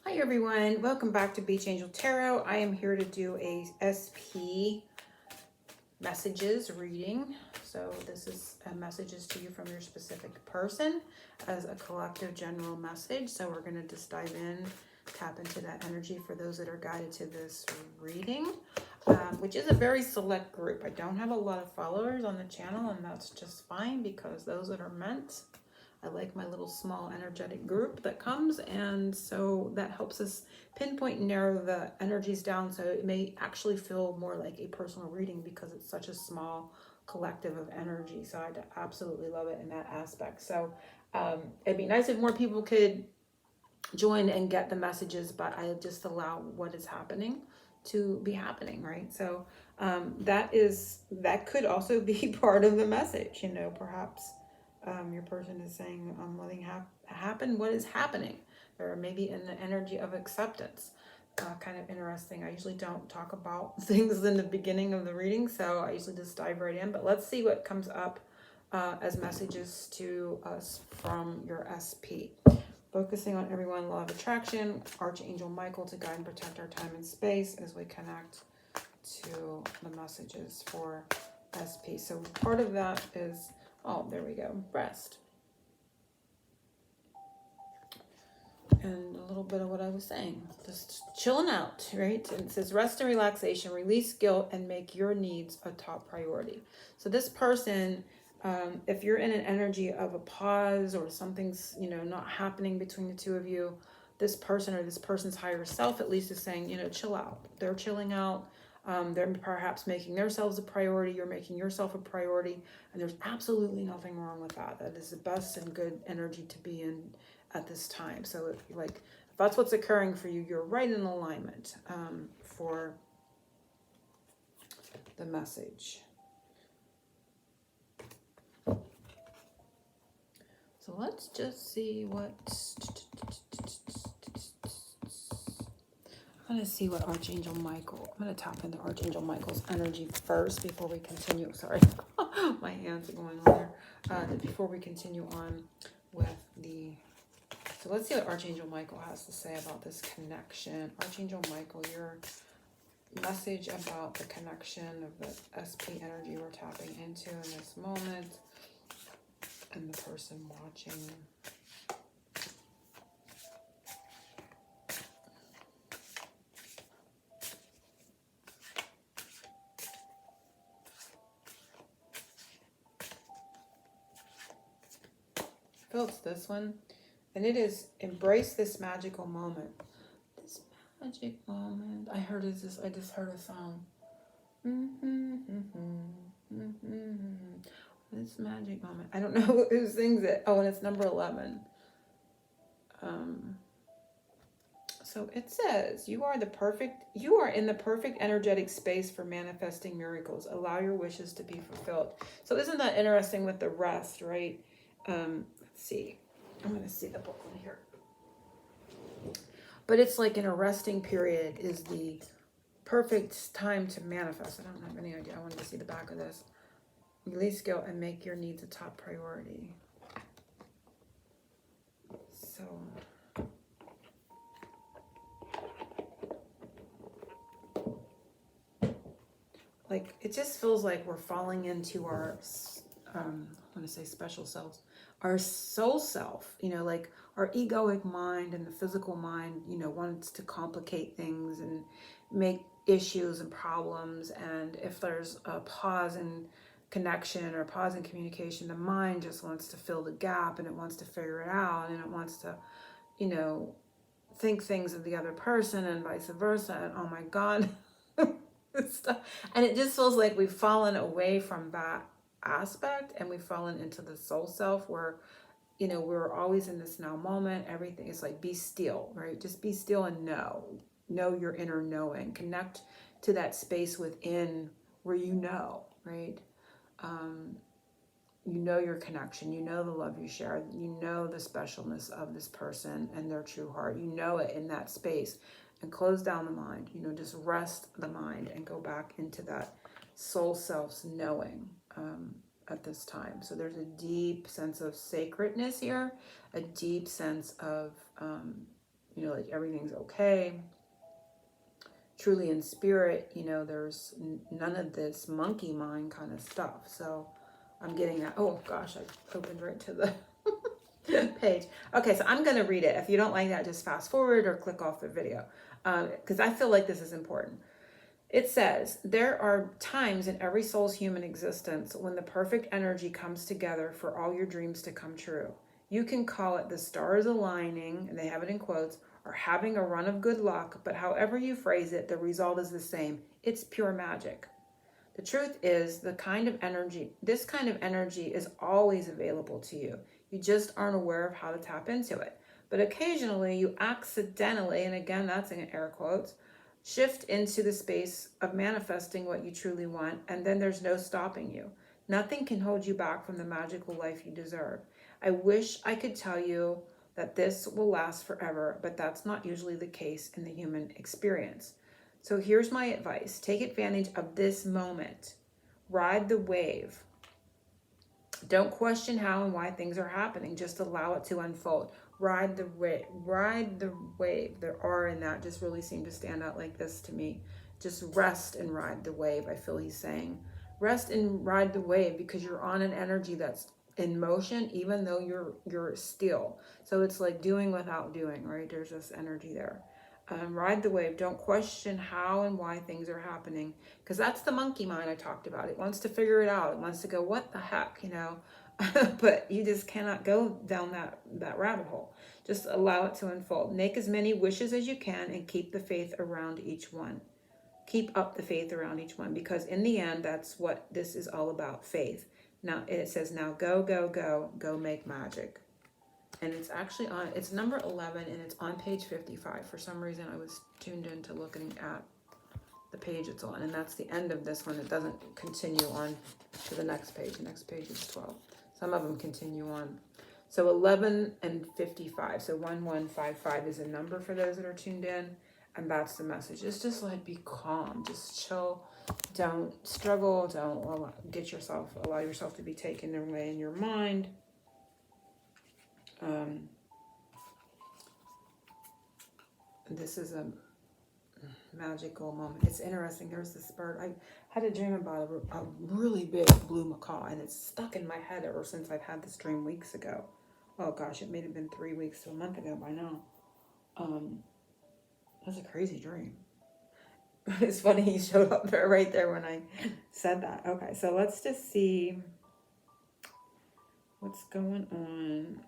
Hi everyone, welcome back to Beach Angel Tarot. I am here to do a SP messages reading. So this is messages to you from your specific person as a collective general message. So we're going to just dive in, tap into that energy for those that are guided to this reading, which is a very select group. I don't have a lot of followers on the channel, and that's just fine because those that are meant, I like my little small energetic group that comes, and so that helps us pinpoint and narrow the energies down, so it may actually feel more like a personal reading because it's such a small collective of energy. So I absolutely love it in that aspect. So it'd be nice if more people could join and get the messages, but I just allow what is happening to be happening, right? So that could also be part of the message, perhaps your person is saying, I'm letting happen what is happening, or maybe in the energy of acceptance. Kind of interesting. I usually don't talk about things in the beginning of the reading, so I usually just dive right in. But let's see what comes up as messages to us from your SP. Focusing on everyone, law of attraction, Archangel Michael to guide and protect our time and space as we connect to the messages for SP. So part of that is, oh, there we go, rest. And a little bit of what I was saying, just chilling out, right? And it says rest and relaxation, release guilt, and make your needs a top priority. So this person, if you're in an energy of a pause or something's, not happening between the two of you, this person or this person's higher self at least is saying, chill out. They're chilling out. They're perhaps making themselves a priority. You're making yourself a priority. And there's absolutely nothing wrong with that. That is the best and good energy to be in at this time. So if that's what's occurring for you, you're right in alignment for the message. So let's just see what I'm going to see what Archangel Michael, I'm going to tap into Archangel Michael's energy first before we continue. Sorry, my hands are going on there. Before we continue on with the, so let's see what Archangel Michael has to say about this connection. Archangel Michael, your message about the connection of the SP energy we're tapping into in this moment and the person watching. I feel it's this one, and it is embrace this magical moment. This magic moment. I just heard a song. This magic moment. I don't know who sings it. Oh, and it's number 11. So it says, you are in the perfect energetic space for manifesting miracles. Allow your wishes to be fulfilled. So isn't that interesting with the rest, right? Let's see. I'm going to see the book one here. But it's like in a resting period is the perfect time to manifest. I don't have any idea. I wanted to see the back of this. Release guilt and make your needs a top priority. So like it just feels like we're falling into our I'm going to say special selves, our soul self, like our egoic mind and the physical mind, wants to complicate things and make issues and problems. And if there's a pause in connection or a pause in communication, the mind just wants to fill the gap, and it wants to figure it out, and it wants to, think things of the other person and vice versa. And oh my God, stuff. And it just feels like we've fallen away from that aspect, and we've fallen into the soul self where we're always in this now moment. Everything is like, be still, right? Just be still and know your inner knowing, connect to that space within where right? Your connection, the love you share, the specialness of this person and their true heart, it in that space. And close down the mind, just rest the mind and go back into that soul self's knowing at this time. So there's a deep sense of sacredness here, a deep sense of, you know, like everything's okay. Truly in spirit, you know, there's none of this monkey mind kind of stuff. So I'm getting that. Oh gosh, I opened right to the page. Okay, so I'm going to read it. If you don't like that, just fast forward or click off the video, because I feel like this is important. It says, there are times in every soul's human existence when the perfect energy comes together for all your dreams to come true. You can call it the stars aligning, and they have it in quotes, or having a run of good luck, but however you phrase it, the result is the same. It's pure magic. The truth is, this kind of energy is always available to you. You just aren't aware of how to tap into it. But occasionally you accidentally, and again, that's in air quotes, shift into the space of manifesting what you truly want, and then there's no stopping you. Nothing can hold you back from the magical life you deserve. I wish I could tell you that this will last forever, but that's not usually the case in the human experience. So here's my advice. Take advantage of this moment. Ride the wave. Don't question how and why things are happening. Just allow it to unfold. Ride the wave. Ride the wave. The R in that just really seemed to stand out like this to me. Just rest and ride the wave, I feel he's saying. Rest and ride the wave because you're on an energy that's in motion, even though you're still. So it's like doing without doing, right? There's this energy there. Ride the wave. Don't question how and why things are happening, because that's the monkey mind I talked about. It wants to figure it out. It wants to go, what the heck, you know? But you just cannot go down that rabbit hole. Just allow it to unfold. Make as many wishes as you can and keep the faith around each one. Keep up the faith around each one, because in the end, that's what this is all about, faith. Now, it says, now go, go, go, go make magic. And it's actually on, it's number 11, and it's on page 55. For some reason, I was tuned into looking at the page it's on, and that's the end of this one. It doesn't continue on to the next page. The next page is 12. Some of them continue on. So 11 and 55. So 1155 is a number for those that are tuned in, and that's the message. It's just like, be calm, just chill. Don't struggle. Don't allow yourself to be taken away in your mind. This is a magical moment. It's interesting. There's this bird. I had a dream about a really big blue macaw, and it's stuck in my head ever since I've had this dream weeks ago. Oh gosh, it may have been 3 weeks to a month ago by now. It was a crazy dream. It's funny he showed up there right there when I said that. Okay, so let's just see what's going on.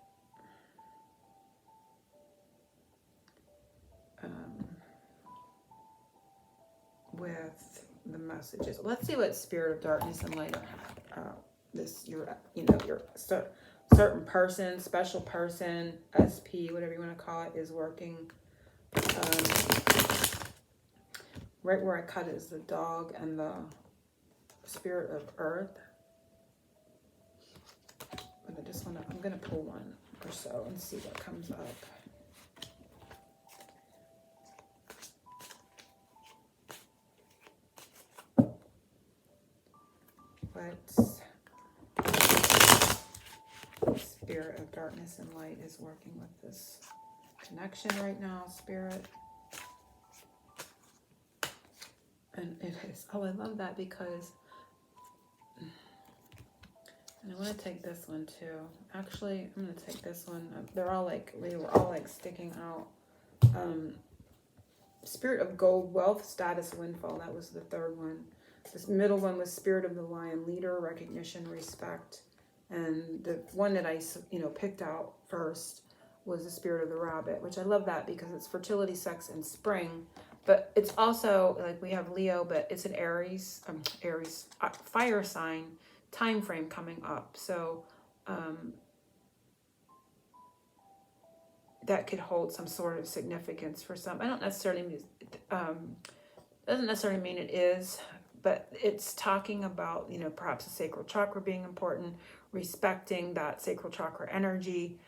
With the messages, let's see what Spirit of Darkness and Light your certain person, special person, SP, whatever you want to call it, is working. Right where I cut it is the dog and the Spirit of Earth. But I'm gonna pull one or so and see what comes up. What Spirit of Darkness and Light is working with this connection right now, Spirit. And it is, oh, I love that, because, and I want to take this one too. Actually, I'm going to take this one. They were all like sticking out. Spirit of Gold, Wealth, Status, Windfall. That was the third one. This middle one was Spirit of the Lion, Leader, Recognition, Respect. And the one that I, picked out first was the Spirit of the Rabbit, which I love that because it's fertility, sex, and spring. But it's also, like, we have Leo, but it's an Aries, fire sign time frame coming up. So that could hold some sort of significance for some. I don't necessarily mean, doesn't necessarily mean it is, but it's talking about, perhaps the sacral chakra being important, respecting that sacral chakra energy,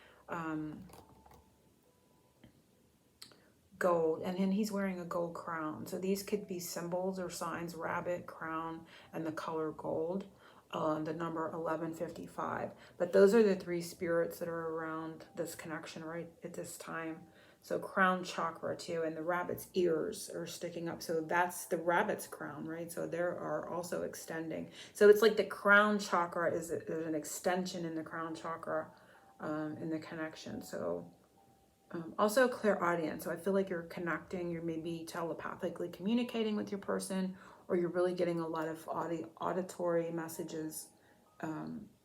gold, and then he's wearing a gold crown. So these could be symbols or signs: rabbit, crown, and the color gold. The number 1155. But those are the three spirits that are around this connection right at this time. So crown chakra too, and the rabbit's ears are sticking up. So that's the rabbit's crown, right? So there are also extending. So it's like the crown chakra there's an extension in the crown chakra, in the connection. So also clairaudience. So I feel like you're connecting, you're maybe telepathically communicating with your person, or you're really getting a lot of auditory messages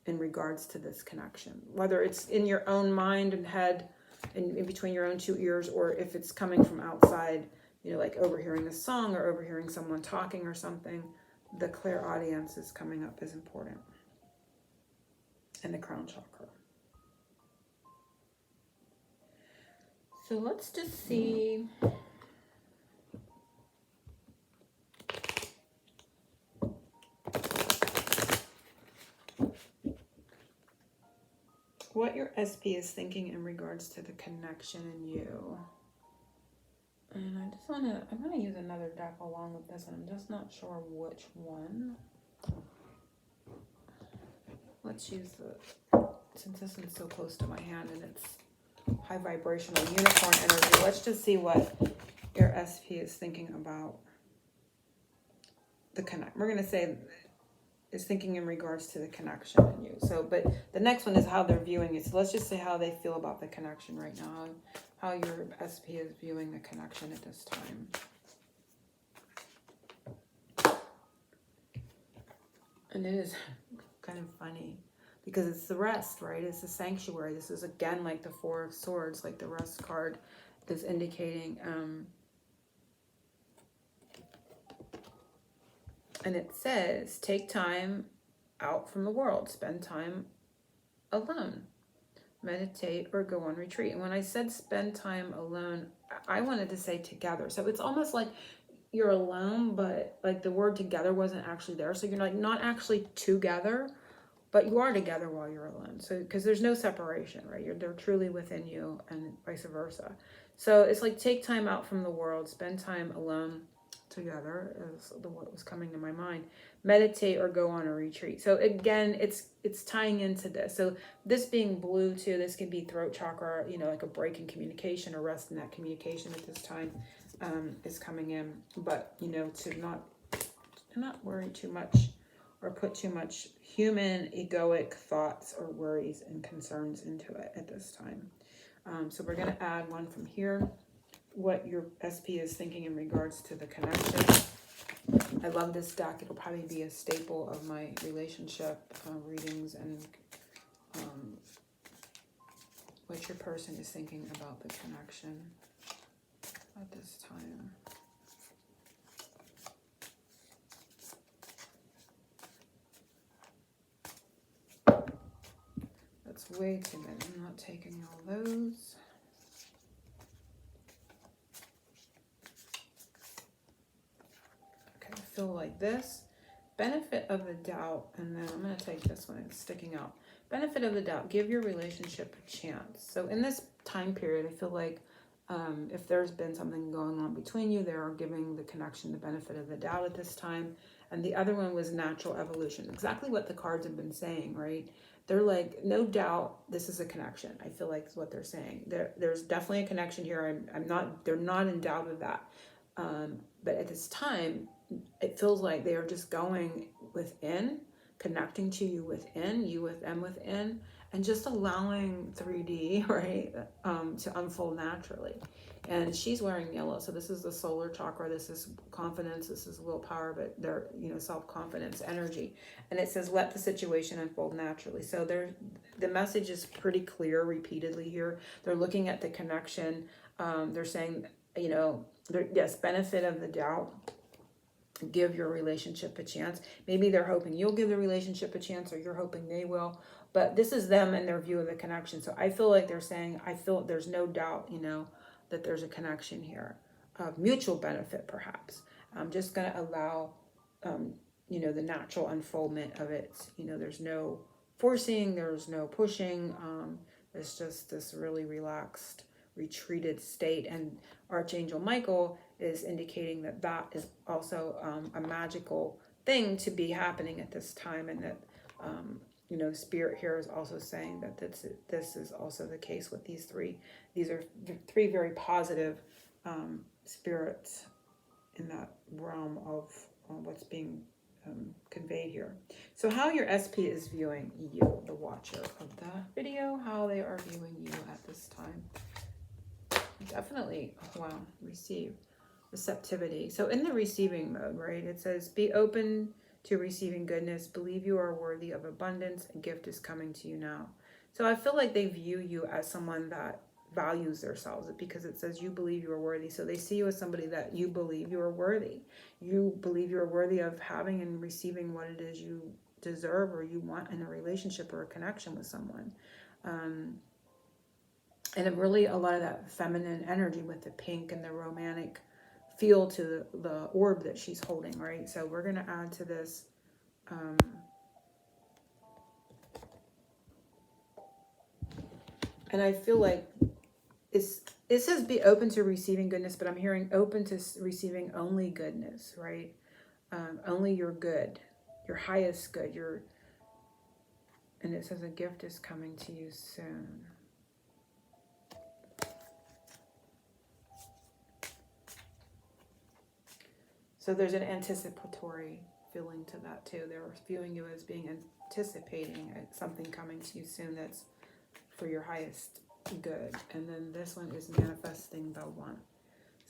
in regards to this connection. Whether it's in your own mind and head, in between your own two ears, or if it's coming from outside, you know, like overhearing a song or overhearing someone talking or something, the clairaudience is coming up is important. And the crown chakra. So let's just see. What your SP is thinking in regards to the connection in you. And I just I'm going to use another deck along with this, and I'm just not sure which one. Let's use since this one's so close to my hand and it's high vibrational unicorn energy, let's just see what your SP is thinking about the connect. We're going to say is thinking in regards to the connection in you. So, but the next one is how they're viewing it. So let's just say how they feel about the connection right now, how your SP is viewing the connection at this time. And it is kind of funny because it's the rest, right? It's the sanctuary. This is again like the Four of Swords, like the rest card is indicating. And it says, take time out from the world, spend time alone, meditate or go on retreat. And when I said spend time alone, I wanted to say together. So it's almost like you're alone, but like the word together wasn't actually there. So you're like not actually together, but you are together while you're alone. So because there's no separation, right? They're truly within you and vice versa. So it's like take time out from the world, spend time alone together is what was coming to my mind. Meditate or go on a retreat. So again, it's tying into this. So this being blue too, this can be throat chakra, you know, like a break in communication or rest in that communication at this time is coming in. But you know, to not worry too much or put too much human egoic thoughts or worries and concerns into it at this time. So we're going to add one from here. What your SP is thinking in regards to the connection. I love this deck. It'll probably be a staple of my relationship readings, and what your person is thinking about the connection at this time. That's way too many. I'm not taking all those. Feel like this. Benefit of the doubt, and then I'm going to take this one. It's sticking out. Benefit of the doubt. Give your relationship a chance. So in this time period, I feel like if there's been something going on between you, they are giving the connection the benefit of the doubt at this time. And the other one was natural evolution. Exactly what the cards have been saying, right? They're like, no doubt, this is a connection. I feel like is what they're saying. There's definitely a connection here. They're not in doubt of that. But at this time, it feels like they are just going within, connecting to you within, you with them within, and just allowing 3D, right, to unfold naturally. And she's wearing yellow, so this is the solar chakra. This is confidence. This is willpower, but they're, you know, self-confidence, energy. And it says, let the situation unfold naturally. So the message is pretty clear repeatedly here. They're looking at the connection. They're saying, you know, yes, benefit of the doubt. Give your relationship a chance. Maybe they're hoping you'll give the relationship a chance, or you're hoping they will. But this is them and their view of the connection. So I feel like they're saying, I feel there's no doubt, you know, that there's a connection here of mutual benefit, perhaps. I'm just going to allow, you know, the natural unfoldment of it. You know, there's no forcing, there's no pushing. It's just this really relaxed, retreated state. And Archangel Michael is indicating that that is also a magical thing to be happening at this time, and that you know, Spirit here is also saying that this is also the case with these three. These are three very positive spirits in that realm of what's being conveyed here. So how your SP is viewing you, the watcher of the video, how they are viewing you at this time. Definitely, wow, receive. Receptivity. So in the receiving mode, right, it says, be open to receiving goodness. Believe you are worthy of abundance. A gift is coming to you now. So I feel like they view you as someone that values themselves, because it says you believe you are worthy. So they see you as somebody that you believe you are worthy. You believe you are worthy of having and receiving what it is you deserve or you want in a relationship or a connection with someone. And really a lot of that feminine energy with the pink and the romantic feel to the orb that she's holding, right? So we're going to add to this and I feel like it says be open to receiving goodness, but I'm hearing open to receiving only goodness, right? Only your good, your highest good, and it says a gift is coming to you soon. So there's an anticipatory feeling to that too. They're viewing you as being anticipating something coming to you soon that's for your highest good. And then this one is manifesting the one.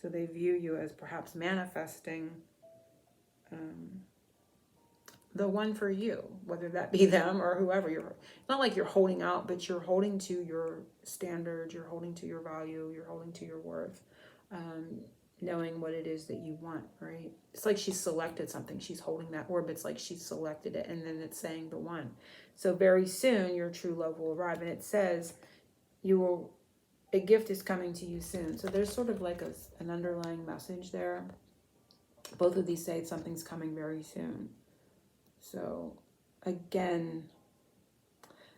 So they view you as perhaps manifesting the one for you, whether that be them or whoever. It's not like you're holding out, but you're holding to your standards, you're holding to your value, you're holding to your worth. Knowing what it is that you want, right? It's like she's selected something. She's holding that orb. It's like she's selected it, and then it's saying the one. So very soon your true love will arrive, and it says a gift is coming to you soon. So there's sort of like an underlying message there. Both of these say something's coming very soon. So again,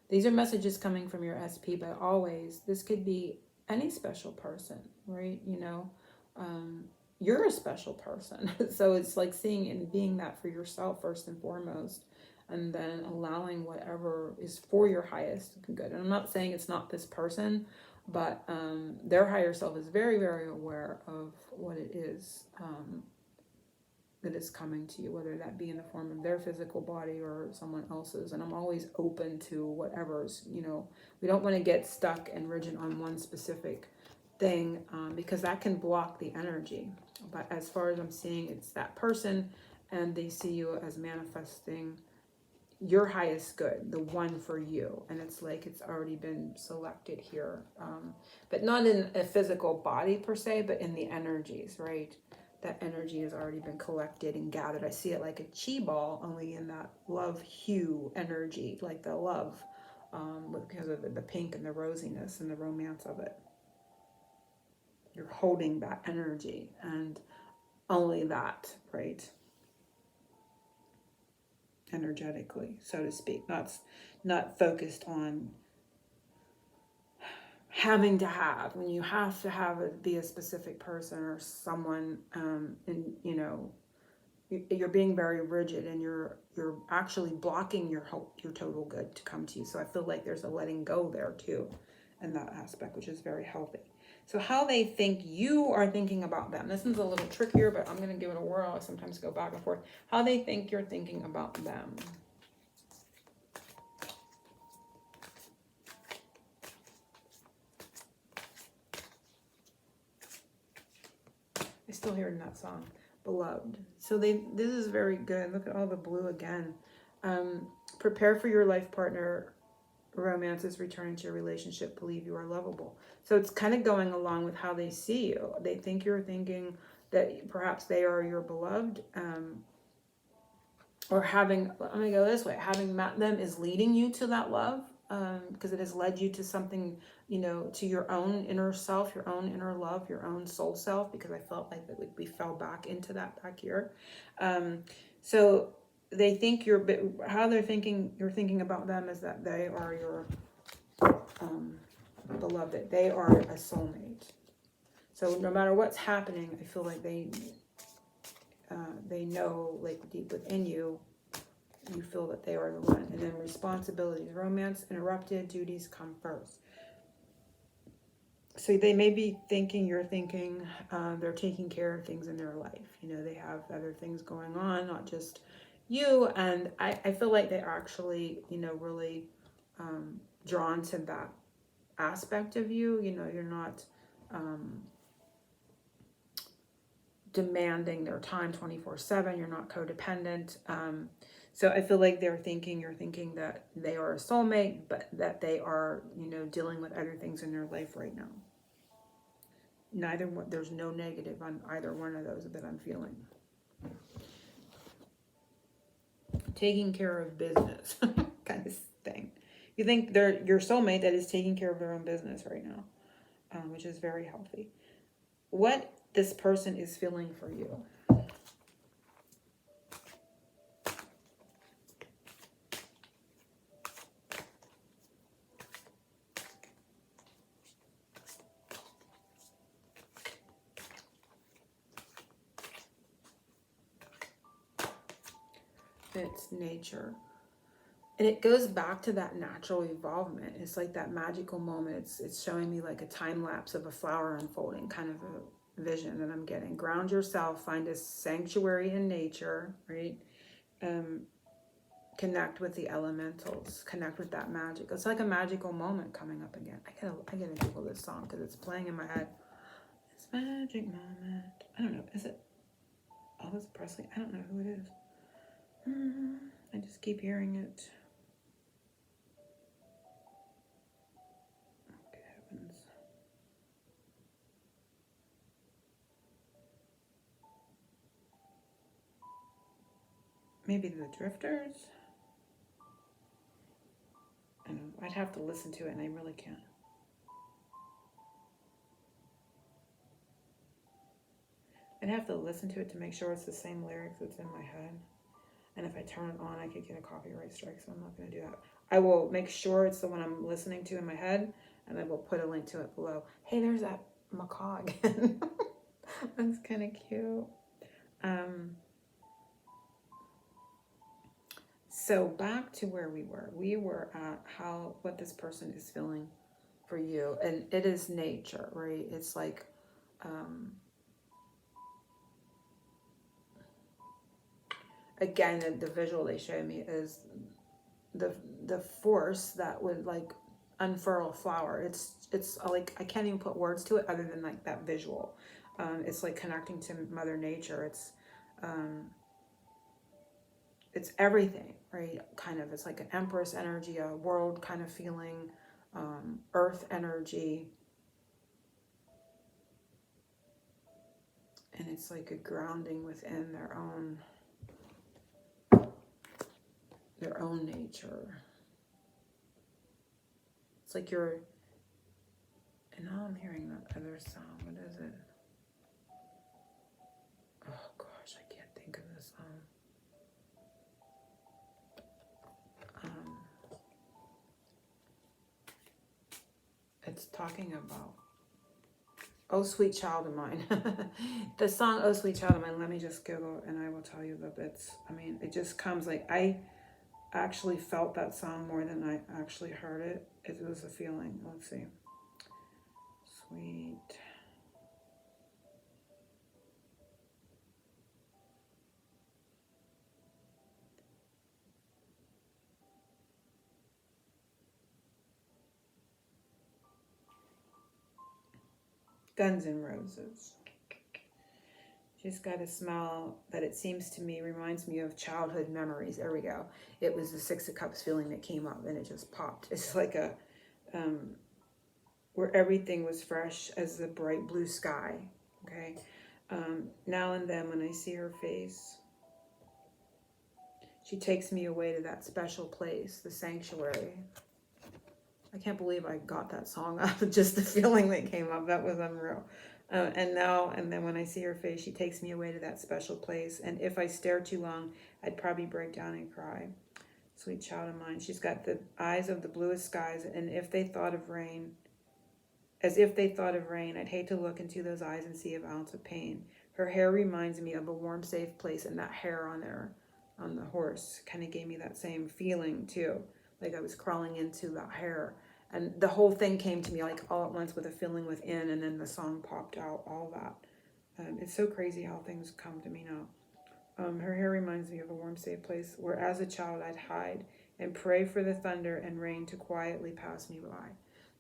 these are messages coming from your SP, but always this could be any special person, right? You know, you're a special person. So it's like seeing and being that for yourself first and foremost, and then allowing whatever is for your highest good. And I'm not saying it's not this person, but their higher self is very, very aware of what it is that is coming to you, whether that be in the form of their physical body or someone else's. And I'm always open to whatever's, you know, we don't want to get stuck and rigid on one specific thing because that can block the energy. But as far as I'm seeing, it's that person, and they see you as manifesting your highest good, the one for you. And it's like it's already been selected here, but not in a physical body per se, but in the energies, right? That energy has already been collected and gathered. I see it like a chi ball, only in that love hue energy, like the love, because of the pink and the rosiness and the romance of it. You're holding that energy, and only that, right? Energetically, so to speak, not focused on having to have, when you have to have it be a specific person or someone, and you know, you're being very rigid, and you're actually blocking your total good to come to you. So I feel like there's a letting go there too, in that aspect, which is very healthy. So how they think you are thinking about them. This one's a little trickier, but I'm going to give it a whirl. I sometimes go back and forth. How they think you're thinking about them. I still hear it in that song, Beloved. So this is very good. Look at all the blue again. Prepare for your life partner. Romance is returning to your relationship. Believe you are lovable. So it's kind of going along with how they see you. They think you're thinking that perhaps they are your beloved, or having, let me go this way, having met them is leading you to that love, because it has led you to something, you know, to your own inner self, your own inner love, your own soul self, because I felt like that we fell back into that back here. So they think how they're thinking, you're thinking about them is that they are your beloved. They are a soulmate. So no matter what's happening, I feel like they know, like deep within you, You feel that they are the one. And then responsibilities, romance interrupted, duties come first. So they may be thinking you're thinking, they're taking care of things in their life. You know, they have other things going on, not just you. And I feel like they're actually, you know, really drawn to that aspect of you. You know, you're not demanding their time 24/7. You're not codependent. So I feel like you're thinking that they are a soulmate, but that they are, you know, dealing with other things in their life right now. Neither one, there's no negative on either one of those that I'm feeling. Taking care of business kind of thing. You think they're your soulmate that is taking care of their own business right now, which is very healthy. What this person is feeling for you. It's nature. And it goes back to that natural evolvement. It's like that magical moment. It's showing me like a time lapse of a flower unfolding, kind of a vision that I'm getting. Ground yourself, find a sanctuary in nature, right? Connect with the elementals, connect with that magic. It's like a magical moment coming up again. I gotta Google this song because it's playing in my head. This magic moment. I don't know. Is it Elvis Presley? I don't know who it is. I just keep hearing it. Good heavens. Maybe the Drifters? I don't know. I'd have to listen to it and I really can't. I'd have to listen to it to make sure it's the same lyrics that's in my head. And if I turn it on, I could get a copyright strike, so I'm not going to do that. I will make sure it's the one I'm listening to in my head, and I will put a link to it below. Hey, there's that macaw again. That's kind of cute. So back to where we were. We were at what this person is feeling for you. And it is nature, right? It's like... again, the visual they show me is the force that would like unfurl a flower. It's like I can't even put words to it other than like that visual. It's like connecting to Mother Nature. It's everything, right? Kind of. It's like an Empress energy, a world kind of feeling, Earth energy. And it's like a grounding within their own nature. It's like you're, and now I'm hearing that other sound. What is it? Oh gosh, I can't think of this song. It's talking about Oh Sweet Child of Mine. The song Oh Sweet Child of Mine, let me just Google and I will tell you the bits. I mean, it just comes like, I actually felt that song more than I actually heard it. It was a feeling. Let's see. Sweet. Guns N' Roses. She's got a smile that it seems to me reminds me of childhood memories. There we go. It was the Six of Cups feeling that came up and it just popped. It's like a, where everything was fresh as the bright blue sky. Okay. Now and then when I see her face, she takes me away to that special place, the sanctuary. I can't believe I got that song out of just the feeling that came up. That was unreal. And then when I see her face, she takes me away to that special place. And if I stare too long, I'd probably break down and cry. Sweet child of mine. She's got the eyes of the bluest skies. And as if they thought of rain, I'd hate to look into those eyes and see an ounce of pain. Her hair reminds me of a warm, safe place, and that hair on there on the horse kind of gave me that same feeling too. Like I was crawling into that hair. And the whole thing came to me like all at once with a feeling within, and then the song popped out, all that. It's so crazy how things come to me now. Her hair reminds me of a warm, safe place where as a child I'd hide and pray for the thunder and rain to quietly pass me by.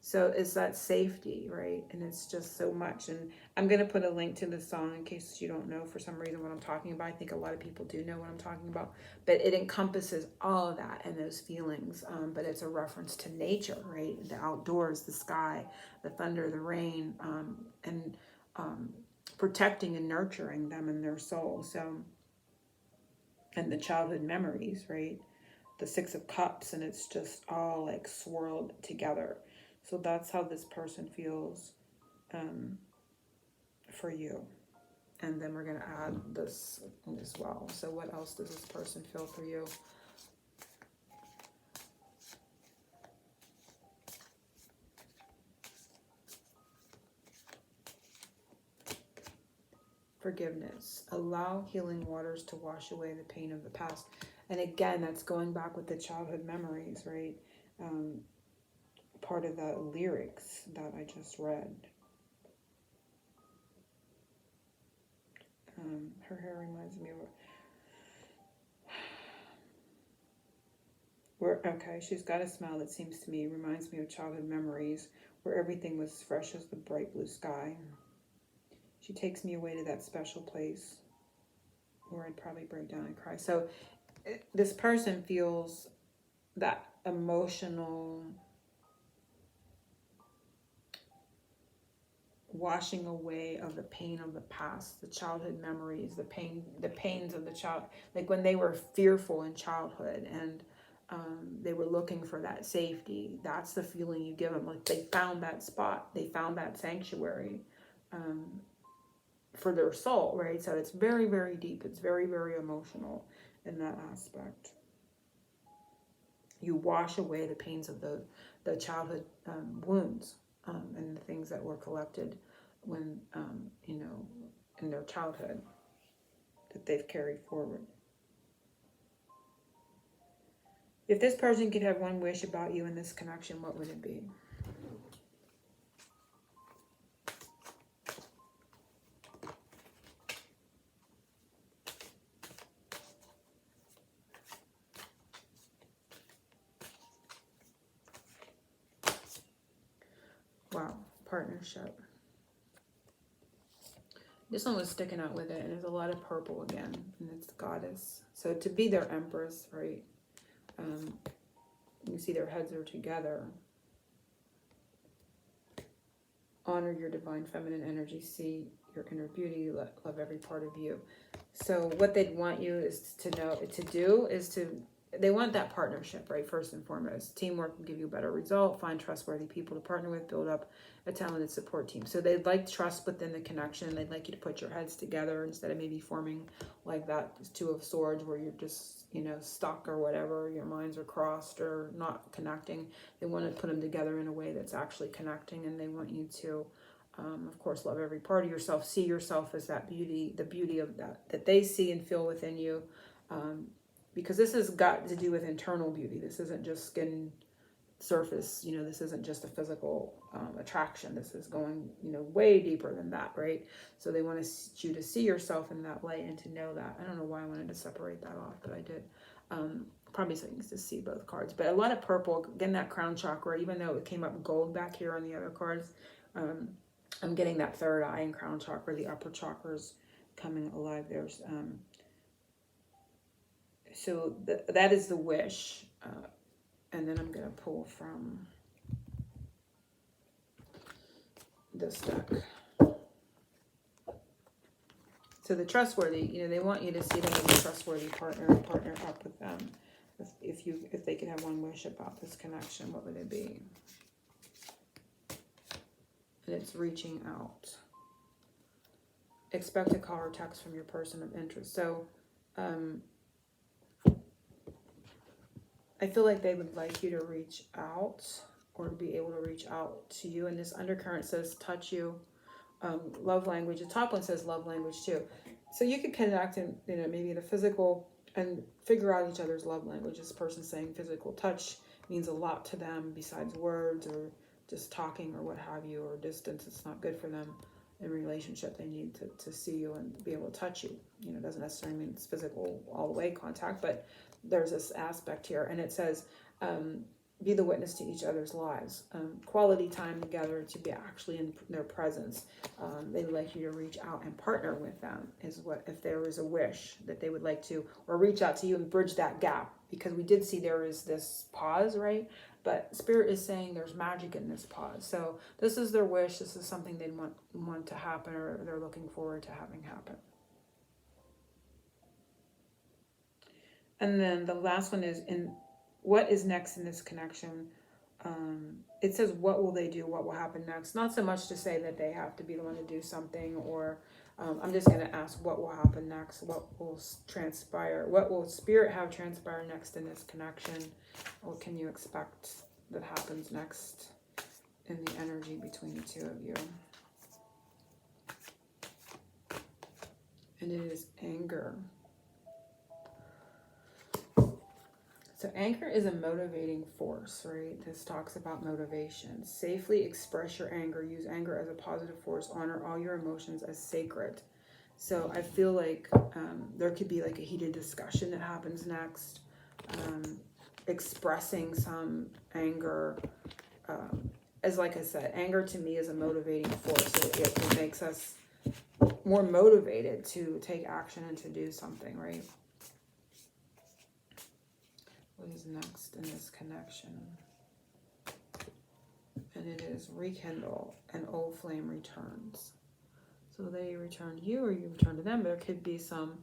So it's that safety, right? And it's just so much. And I'm going to put a link to the song in case you don't know for some reason what I'm talking about. I think a lot of people do know what I'm talking about. But it encompasses all of that and those feelings. But it's a reference to nature, right? The outdoors, the sky, the thunder, the rain, and protecting and nurturing them in their soul. So, and the childhood memories, right? The Six of Cups, and it's just all like swirled together. So that's how this person feels for you. And then we're going to add this as well. So what else does this person feel for you? Forgiveness. Allow healing waters to wash away the pain of the past. And again, that's going back with the childhood memories, right? Part of the lyrics that I just read. Her hair reminds me of okay, she's got a smile that seems to me reminds me of childhood memories where everything was fresh as the bright blue sky. She takes me away to that special place where I'd probably break down and cry. So this person feels that emotional washing away of the pain of the past, the childhood memories, the pains of the child, like when they were fearful in childhood and they were looking for that safety. That's the feeling you give them. Like they found that spot, they found that sanctuary for their soul, right? So it's very, very deep. It's very, very emotional in that aspect. You wash away the pains of the childhood wounds and the things that were collected when, in their childhood that they've carried forward. If this person could have one wish about you in this connection, what would it be? Wow, partnership. This one was sticking out with it, and there's a lot of purple again, and it's goddess. So to be their empress, right? You see their heads are together. Honor your divine feminine energy. See your inner beauty. Love every part of you. So what they'd want you is they want that partnership, right? First and foremost, teamwork will give you a better result. Find trustworthy people to partner with. Build up a talented support team. So they'd like trust within the connection. They'd like you to put your heads together instead of maybe forming like that Two of Swords where you're just, stuck or whatever. Your minds are crossed or not connecting. They want to put them together in a way that's actually connecting, and they want you to, of course, love every part of yourself. See yourself as that beauty, the beauty of that they see and feel within you. Because this has got to do with internal beauty. This isn't just skin surface, this isn't just a physical attraction. This is going, way deeper than that, right? So they want you to see yourself in that light and to know that. I don't know why I wanted to separate that off, but I did. Probably so you can just see both cards. But a lot of purple, again, that crown chakra, even though it came up gold back here on the other cards, I'm getting that third eye and crown chakra, the upper chakras coming alive. There's so that is the wish. And then I'm going to pull from this deck. So the trustworthy, they want you to see them as a trustworthy partner and partner up with them. If they could have one wish about this connection, what would it be? And it's reaching out. Expect a call or text from your person of interest. So, I feel like they would like you to reach out or to be able to reach out to you. And this undercurrent says touch you, love language. The top one says love language too. So you could connect in, maybe the physical and figure out each other's love language. This person saying physical touch means a lot to them besides words or just talking or what have you, or distance. It's not good for them in relationship. They need to see you and be able to touch you. You know, it doesn't necessarily mean it's physical all the way contact, but there's this aspect here. And it says, be the witness to each other's lives. Quality time together, to be actually in their presence. They'd like you to reach out and partner with them, is what, if there is a wish that they would like to, or reach out to you and bridge that gap. Because we did see there is this pause, right? But Spirit is saying there's magic in this pause. So this is their wish. This is something they want to happen, or they're looking forward to having happen. And then the last one is, in what is next in this connection. It says, what will they do? What will happen next? Not so much to say that they have to be the one to do something, or I'm just going to ask what will happen next. What will transpire? What will Spirit have transpire next in this connection? What can you expect that happens next in the energy between the two of you? And it is anger. So anger is a motivating force, right? This talks about motivation. Safely express your anger. Use anger as a positive force. Honor all your emotions as sacred. So I feel like there could be like a heated discussion that happens next. Expressing some anger. As like I said, anger to me is a motivating force. It makes us more motivated to take action and to do something, right? What is next in this connection? And it is rekindle, an old flame returns. So they return to you, or you return to them. There could be some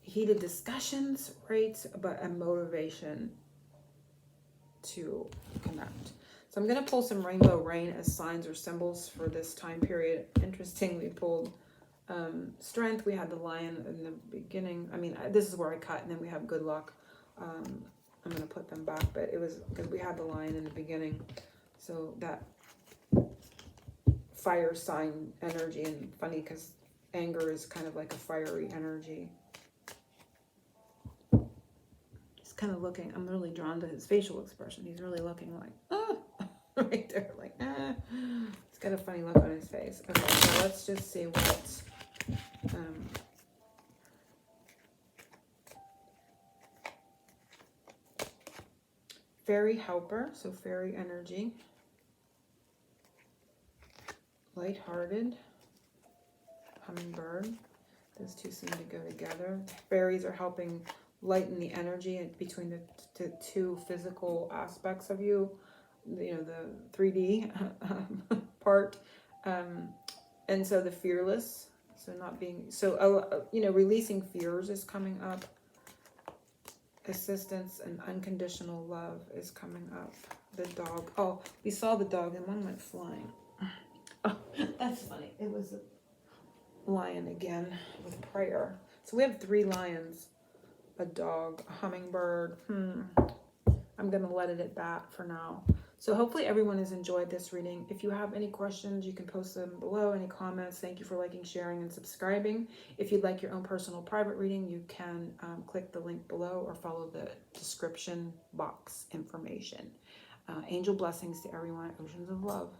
heated discussions, right? But a motivation to connect. So I'm going to pull some rainbow rain as signs or symbols for this time period. Interestingly, we pulled strength. We had the lion in the beginning. I mean, this is where I cut, and then we have good luck. I'm going to put them back, but it was because we had the lion in the beginning. So that fire sign energy, and funny because anger is kind of like a fiery energy. He's kind of looking, I'm really drawn to his facial expression. He's really looking like, ah, right there, like, ah. He's got a funny look on his face. Okay, so let's just see what fairy helper, so fairy energy, lighthearted, hummingbird. Those two seem to go together. Fairies are helping lighten the energy between the two physical aspects of you, you know, the 3D part, and so the fearless. So not being so, you know, releasing fears is coming up. Assistance and unconditional love is coming up. The dog. Oh, we saw the dog and one went flying. Oh, that's funny. It was a lion again with prayer. So we have 3 lions, a dog, a hummingbird. I'm going to let it at that for now. So hopefully everyone has enjoyed this reading. If you have any questions, you can post them below. Any comments, thank you for liking, sharing, and subscribing. If you'd like your own personal private reading, you can click the link below or follow the description box information. Angel blessings to everyone. Oceans of love.